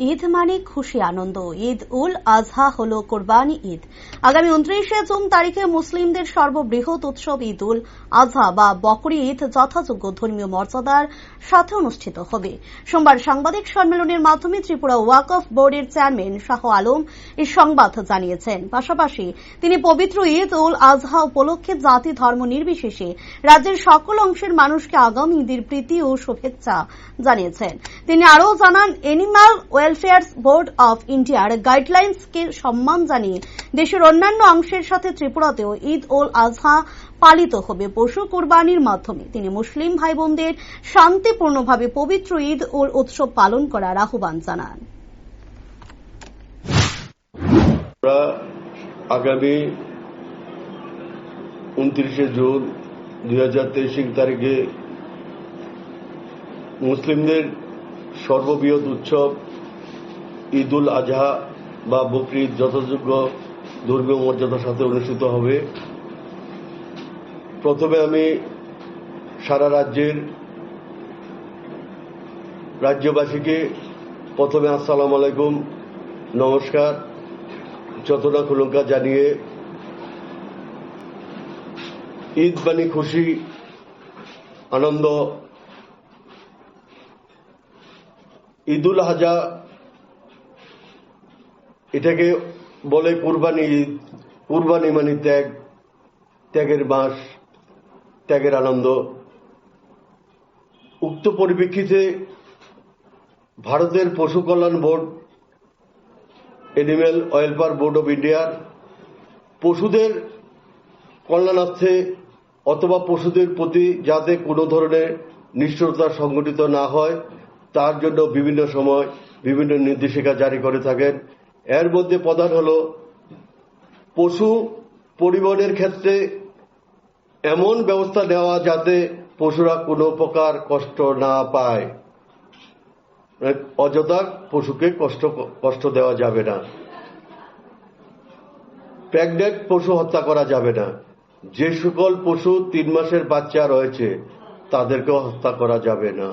ঈদ মানে খুশি আনন্দ। ঈদ উল আজহা হল কোরবানি ঈদ। আগামী 29শে জুন তারিখে মুসলিমদের সর্ববৃহৎ উৎসব ঈদ উল আজহা বা বকরি ঈদ যথাযোগ্য ধর্মীয় মর্যাদার সাথে অনুষ্ঠিত হবে। সোমবার সাংবাদিক সম্মেলনের মাধ্যমে ত্রিপুরা ওয়াকফ বোর্ডের চেয়ারম্যান শাহ আলম এই সংবাদ জানিয়েছেন। পাশাপাশি তিনি পবিত্র ঈদ উল আজহা উপলক্ষে জাতি ধর্ম নির্বিশেষে রাজ্যের সকল অংশের মানুষকে আগামী ঈদের প্রীতি ও শুভেচ্ছা জানিয়েছেন। তিনি আরও জানান, এনিম্যাল ওয়েলফেয়ার বোর্ড অফ ইন্ডিয়ার গাইডলাইন্সকে সম্মান জানিয়ে দেশের অন্যান্য অংশের সাথে ত্রিপুরাতেও ঈদ উল আজহা পালিত হবে পশু কোরবানির মাধ্যমে। তিনি মুসলিম ভাই বোনদের শান্তিপূর্ণভাবে পবিত্র ঈদ উল উৎসব পালন করার আহ্বান জানান। আগামী 29শে জুন 2023 তারিখে মুসলিমদের সর্ববৃহৎ উৎসব ঈদ উল আজহা বা বকরি ঈদ যথাযোগ্য ধর্মীয় মর্যাদার সাথে অনুষ্ঠিত হবে। প্রথমে আমি সারা রাজ্যবাসীকে প্রথমে আসসালামু আলাইকুম, নমস্কার, যতনা খুলুঙ্কা জানিয়ে ঈদ মানে খুশি আনন্দ। ঈদ উল আজহা এটাকে বলে কুরবানি ঈদ। কুরবানি মানে ত্যাগ, ত্যাগের মাস, ত্যাগের আনন্দ। উক্ত পরিপ্রেক্ষিতে ভারতের পশু কল্যাণ board, animal welfare board of ইন্ডিয়ার পশুদের কল্যাণার্থে অথবা পশুদের প্রতি যাতে কোনো ধরনের নিষ্ঠুরতা সংঘটিত না হয় তার জন্য বিভিন্ন সময় বিভিন্ন নির্দেশিকা জারি করে থাকেন। এর মধ্যে প্রধান হল পশু পরিবহনের ক্ষেত্রে এমন ব্যবস্থা নেওয়া যাতে পশুরা কোনো প্রকার কষ্ট না পায়। অযথা পশুকে কষ্ট দেওয়া যাবে না। প্রেগন্যান্ট পশু হত্যা করা যাবে না। যে সকল পশু 3 মাসের বাচ্চা রয়েছে তাদেরকেও হত্যা করা যাবে না।